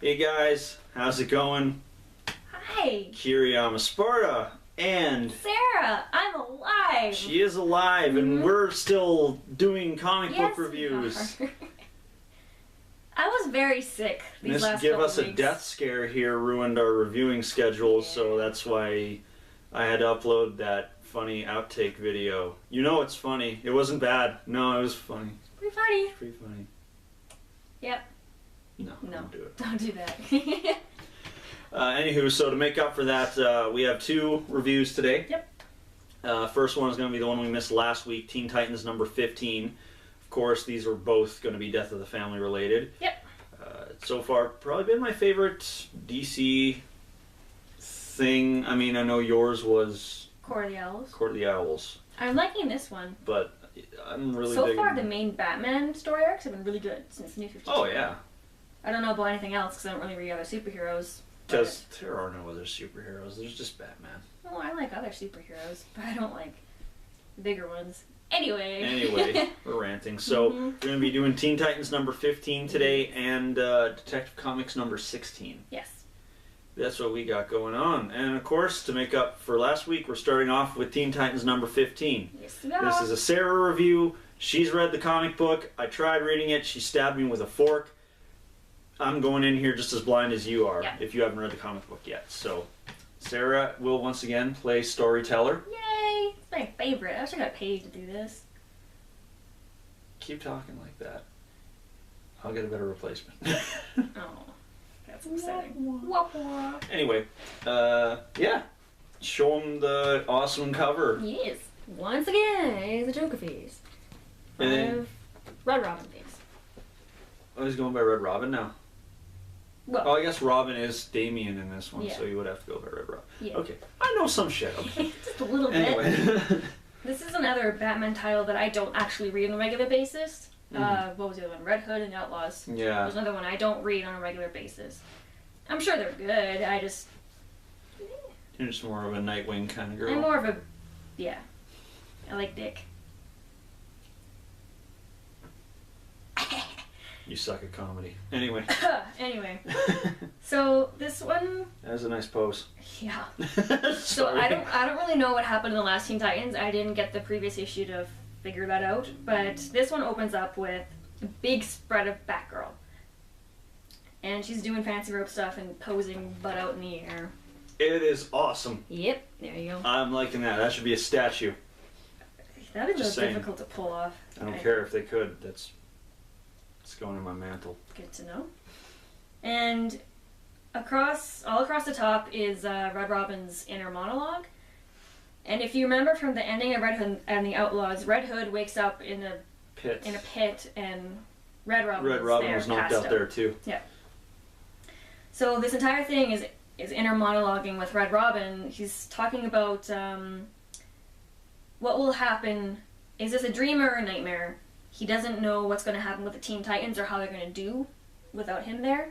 Hey guys, how's it going? Hi, Kiriyama Sparta, and Sarah. I'm alive. she is alive, and we're still doing comic book Yes, we reviews. are. I was very sick these This last give couple us a weeks. death scare here, ruined our reviewing schedule, so that's why I had to upload that funny outtake video. You know it's funny. It wasn't bad. No, it was funny. Pretty funny. It's pretty funny. Yep. No, No, don't do it. don't do that. Anywho, so to make up for that, we have two reviews today. Yep. First one is going to be the one we missed last week, Teen Titans number 15. Of course, these are both going to be Death of the Family related. Yep. So far, probably been my favorite DC thing. I mean, I know yours was Court of the Owls. Court of the Owls, I'm liking this one. but I'm really So digging. far, the main Batman story arcs have been really good since New 52. Oh yeah, I don't know about anything else because I don't really read other superheroes. because there are no other superheroes. There's just Batman. Well, I like other superheroes, but I don't like the bigger ones. Anyway. Anyway, we're ranting. So we're going to be doing Teen Titans number 15 today and Detective Comics number 16. Yes. That's what we got going on. And of course, to make up for last week, we're starting off with Teen Titans number 15. Yes, we are. This is a Sarah review. She's read the comic book. I tried reading it. She stabbed me with a fork. I'm going in here just as blind as you are, Yeah. if you haven't read the comic book yet. So, Sarah will once again play storyteller. Yay! It's my favorite. I actually got paid to do this. Keep talking like that. I'll get a better replacement. Oh, that's upsetting. Wah, wah. Anyway, yeah. Show them the awesome cover. Yes. Once again, it's the Joker face. And then- Of Red Robin face. Oh, he's going by Red Robin now. Well, Oh, I guess Robin is Damien in this one, Yeah. so you would have to go by Red Robin. yeah. Okay, I know some shit. Okay. Just a little bit. Anyway, This is another Batman title that I don't actually read on a regular basis. Mhm. What was the other one? Red Hood and the Outlaws. yeah, There's another one I don't read on a regular basis. I'm sure they're good. I just... you're just more of a Nightwing kind of girl. I'm more of a... Yeah. I like Dick. You suck at comedy. Anyway, Anyway. So, this one... that was a nice pose. Yeah. So Sorry. I don't really know what happened in the last Teen Titans. I didn't get the previous issue to figure that out, but this one opens up with a big spread of Batgirl. And she's doing fancy rope stuff and posing butt out in the air. It is awesome. Yep, there you go. I'm liking that. That should be a statue. That is Just so saying. difficult to pull off. I don't care if they could. It's going in my mantle. Good to know. And all across the top is Red Robin's inner monologue. And if you remember from the ending of Red Hood and the Outlaws, Red Hood wakes up in a Pit. pit, and Red Robin Was knocked out there too. So this entire thing is inner monologuing with Red Robin. He's talking about what will happen. Is this a dream or a nightmare? He doesn't know what's going to happen with the Teen Titans or how they're going to do without him there,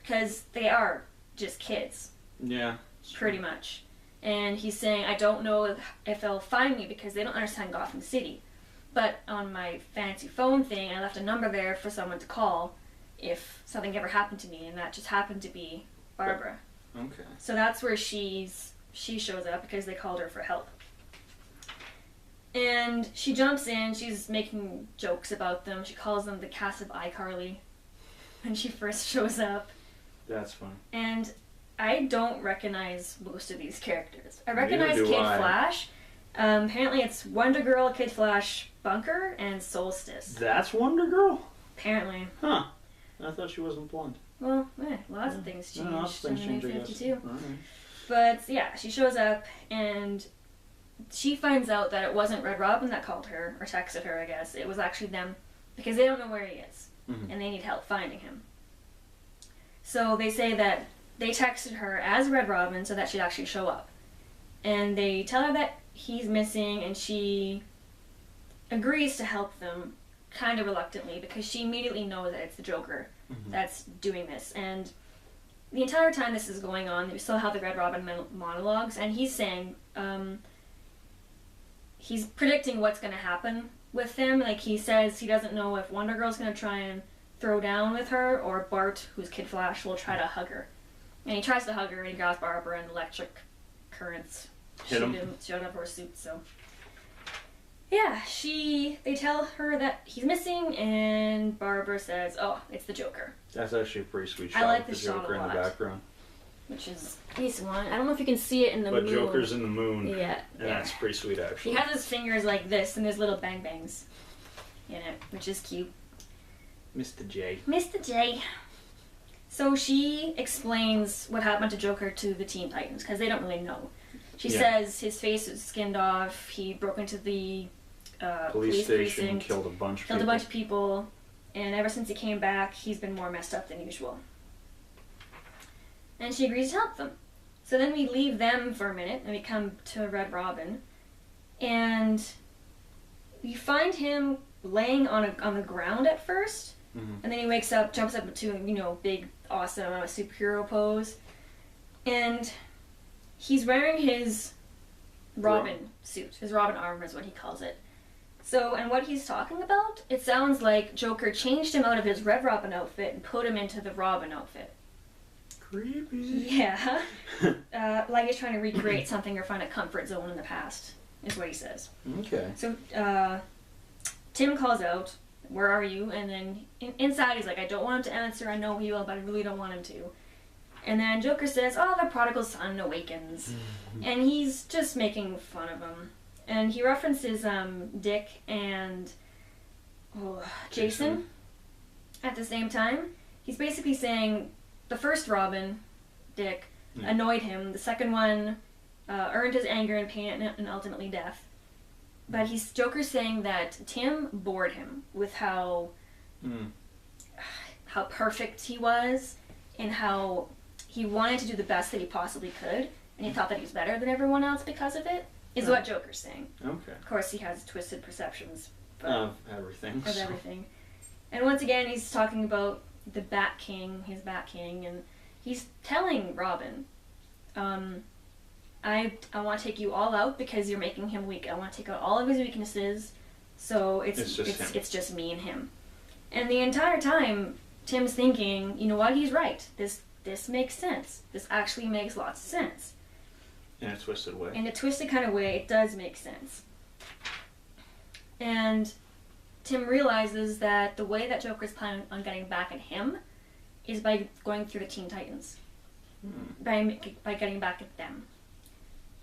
because they are just kids, Yeah. pretty much. And he's saying, I don't know if they'll find me because they don't understand Gotham City. But on my fancy phone thing, I left a number there for someone to call if something ever happened to me, and that just happened to be Barbara. Okay. So that's where she shows up because they called her for help. And she jumps in, she's making jokes about them. She calls them the cast of iCarly when she first shows up. That's fun. And I don't recognize most of these characters. I Neither recognize do Kid I. Flash. Apparently it's Wonder Girl, Kid Flash, Bunker, and Solstice. That's Wonder Girl? Apparently. Huh. I thought she wasn't blonde. Well, lots of things changed Lots of things in the changed, I New guess. 52. Alright. But yeah, she shows up and she finds out that it wasn't Red Robin that called her, or texted her, I guess. It was actually them, because they don't know where he is, Mhm. and they need help finding him. So they say that they texted her as Red Robin so that she'd actually show up. And they tell her that he's missing, and she agrees to help them, kind of reluctantly, because she immediately knows that it's the Joker that's doing this. And the entire time this is going on, we still have the Red Robin monologues, and he's saying, he's predicting what's going to happen with them. Like, he says he doesn't know if Wonder Girl's going to try and throw down with her, or Bart, who's Kid Flash, will try to hug her. And he tries to hug her, and he grabs Barbara, and electric currents Hit him. shoot out of her suit. So yeah, they tell her that he's missing, and Barbara says, "Oh, it's the Joker," That's actually a pretty sweet I shot like with the this shot Joker a in the lot. background. which is a decent one. I don't know if you can see it in the But moon. Joker's in the moon. Yeah, And that's pretty sweet, He actually. has his fingers like this, and there's little bang bangs in it, which is cute. Mr. J. Mr. J. So she explains what happened to Joker to the Teen Titans, because they don't really know. She Yeah. says his face was skinned off, he broke into the Police station, precinct, killed a bunch of killed people. a bunch of people, and ever since he came back, he's been more messed up than usual. And she agrees to help them. So then we leave them for a minute, and we come to Red Robin, and we find him laying on the ground at first, Mhm. and then he wakes up, jumps up to big, awesome superhero pose, and he's wearing his Robin suit, his Robin armor is what he calls it. So, and what he's talking about, it sounds like Joker changed him out of his Red Robin outfit and put him into the Robin outfit. Creepy. Yeah. Like he's trying to recreate something or find a comfort zone in the past, is what he says. Okay. So, Tim calls out, "Where are you?" And then inside he's like, "I don't want him to answer, I know he will, but I really don't want him to." And then Joker says, "Oh, the prodigal son awakens." And he's just making fun of him. And he references Dick and Jason at the same time. He's basically saying the first Robin, Dick, annoyed him. The second one earned his anger and pain and ultimately death. But Joker's saying that Tim bored him with how perfect he was and how he wanted to do the best that he possibly could, and he thought that he was better than everyone else because of it, is what Joker's saying. Okay. Of course, he has twisted perceptions Everything. of everything. And once again, he's talking about the Bat King, his Bat King, and he's telling Robin, I want to take you all out because you're making him weak. I want to take out all of his weaknesses, so it's just me and him. And the entire time, Tim's thinking, you know what, he's right. This makes sense. This actually makes lots of sense. In a twisted way. In a twisted kind of way, it does make sense. And Tim realizes that the way that Joker's planning on getting back at him is by going through the Teen Titans. By getting back at them.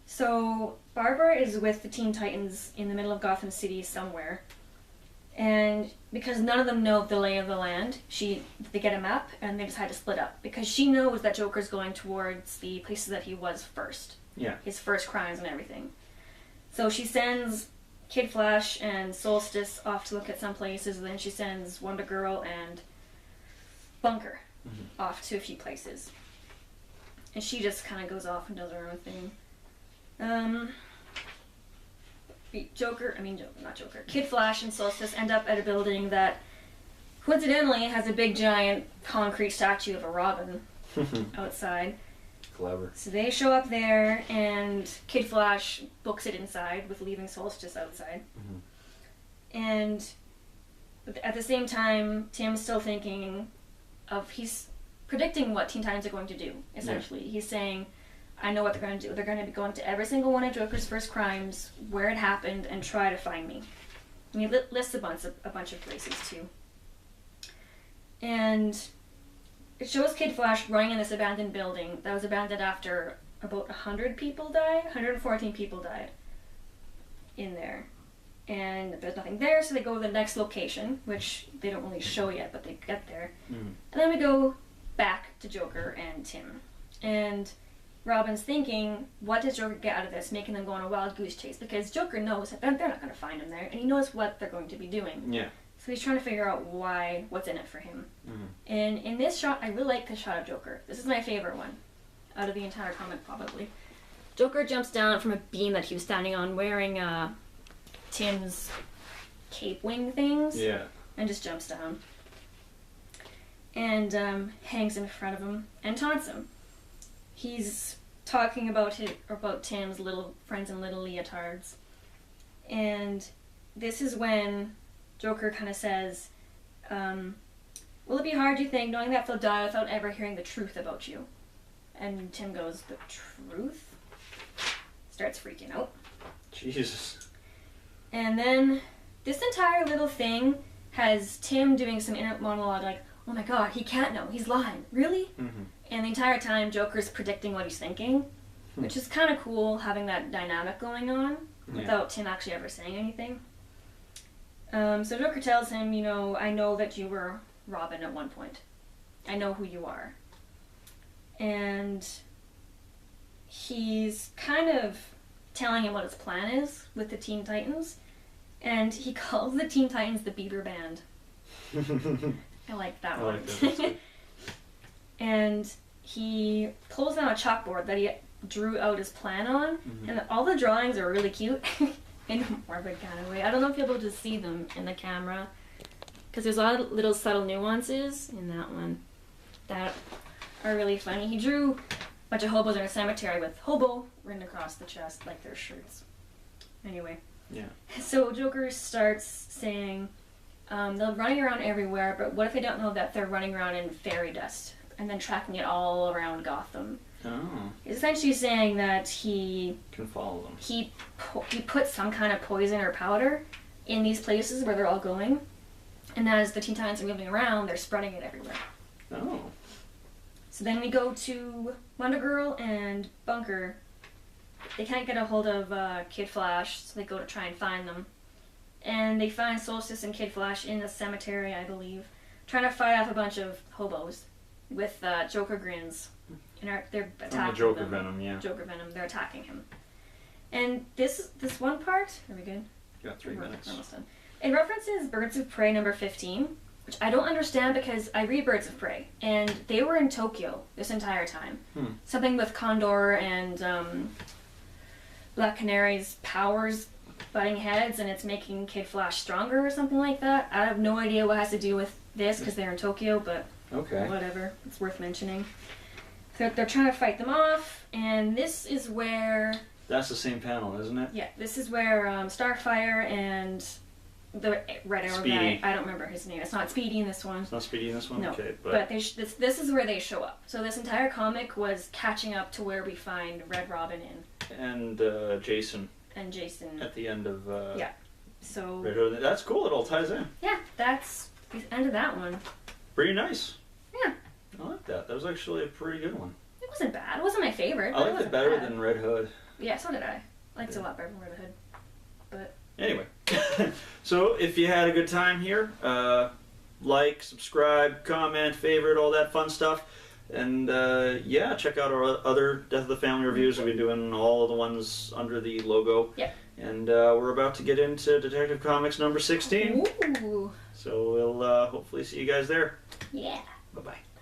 So Barbara is with the Teen Titans in the middle of Gotham City somewhere. And because none of them know the lay of the land, they get a map and they decide to split up. Because she knows that Joker's going towards the places that he was first. Yeah. His first crimes and everything. So she sends Kid Flash and Solstice off to look at some places, and then she sends Wonder Girl and Bunker off to a few places. And she just kind of goes off and does her own thing. Kid Flash and Solstice end up at a building that coincidentally has a big giant concrete statue of a Robin outside. Clever. So they show up there, and Kid Flash books it inside with leaving Solstice outside. And at the same time, Tim's still thinking he's predicting what Teen Titans are going to do, essentially. He's saying, I know what they're going to do. They're going to be going to every single one of Joker's first crimes, where it happened, and try to find me. And he lists a bunch of places, too. And it shows Kid Flash running in this abandoned building that was abandoned after about 100 people died. 114 people died in there. And there's nothing there, so they go to the next location, which they don't really show yet, but they get there. And then we go back to Joker and Tim. And Robin's thinking, what does Joker get out of this, making them go on a wild goose chase? Because Joker knows that they're not going to find him there, and he knows what they're going to be doing. Yeah. So he's trying to figure out what's in it for him. And in this shot, I really like this shot of Joker. This is my favorite one out of the entire comic, probably. Joker jumps down from a beam that he was standing on, wearing Tim's cape wing things. Yeah. And just jumps down. And hangs in front of him and taunts him. He's talking about Tim's little friends in little leotards. And this is when Joker kind of says, well, will it be hard, you think, knowing that they'll die without ever hearing the truth about you? And Tim goes, the truth? Starts freaking out. Jesus. And then this entire little thing has Tim doing some inner monologue like, oh my god, he can't know, he's lying. Really? Mm-hmm. And the entire time, Joker's predicting what he's thinking, which is kind of cool, having that dynamic going on without Tim actually ever saying anything. So Joker tells him, you know, I know that you were Robin at one point. I know who you are. And he's kind of telling him what his plan is with the Teen Titans. And he calls the Teen Titans the Beaver Band. I like that one. That. And he pulls out a chalkboard that he drew out his plan on, and all the drawings are really cute in a morbid kind of way. I don't know if you'll be able to see them in the camera, because there's a lot of little subtle nuances in that one that are really funny. He drew a bunch of hobos in a cemetery with hobo written across the chest like their shirts. Anyway. Yeah. So Joker starts saying, they're running around everywhere, but what if they don't know that they're running around in fairy dust? And then tracking it all around Gotham. Oh. He's essentially saying that he Can follow them. he put some kind of poison or powder in these places where they're all going, and as the Teen Titans are moving around, they're spreading it everywhere. Oh. So then we go to Wonder Girl and Bunker. They can't get a hold of Kid Flash, so they go to try and find them. And they find Solstice and Kid Flash in a cemetery, I believe, trying to fight off a bunch of hobos with Joker grins. And they're attacking Joker them. Venom, yeah. Joker Venom, they're attacking him. And this one part, are we good? Got 3 minutes. We're almost done. It references Birds of Prey number 15, which I don't understand because I read Birds of Prey, and they were in Tokyo this entire time. Something with Condor and Black Canary's powers butting heads, and it's making Kid Flash stronger or something like that. I have no idea what has to do with this because they're in Tokyo, but okay. Whatever. It's worth mentioning. They're trying to fight them off, and this is where... That's the same panel, isn't it? Yeah, this is where Starfire and the Red Arrow Speedy. guy, I don't remember his name. It's not Speedy in this one. It's not Speedy in this one? No, Okay, but this is where they show up. So this entire comic was catching up to where we find Red Robin and Jason and Jason. at the end of Yeah. So Red Hood. That's cool. It all ties in. yeah, that's the end of that one. Pretty nice. Yeah. I like that. That was actually a pretty good one. It wasn't bad. It wasn't my favorite. I but liked it wasn't better bad. than Red Hood. Yeah, so did I. Liked it a lot better than Red Hood. But Anyway, so if you had a good time here, like, subscribe, comment, favorite, all that fun stuff. And yeah, check out our other Death of the Family reviews. We've been doing all of the ones under the logo. Yeah. And we're about to get into Detective Comics number 16. ooh, So we'll hopefully see you guys there. yeah.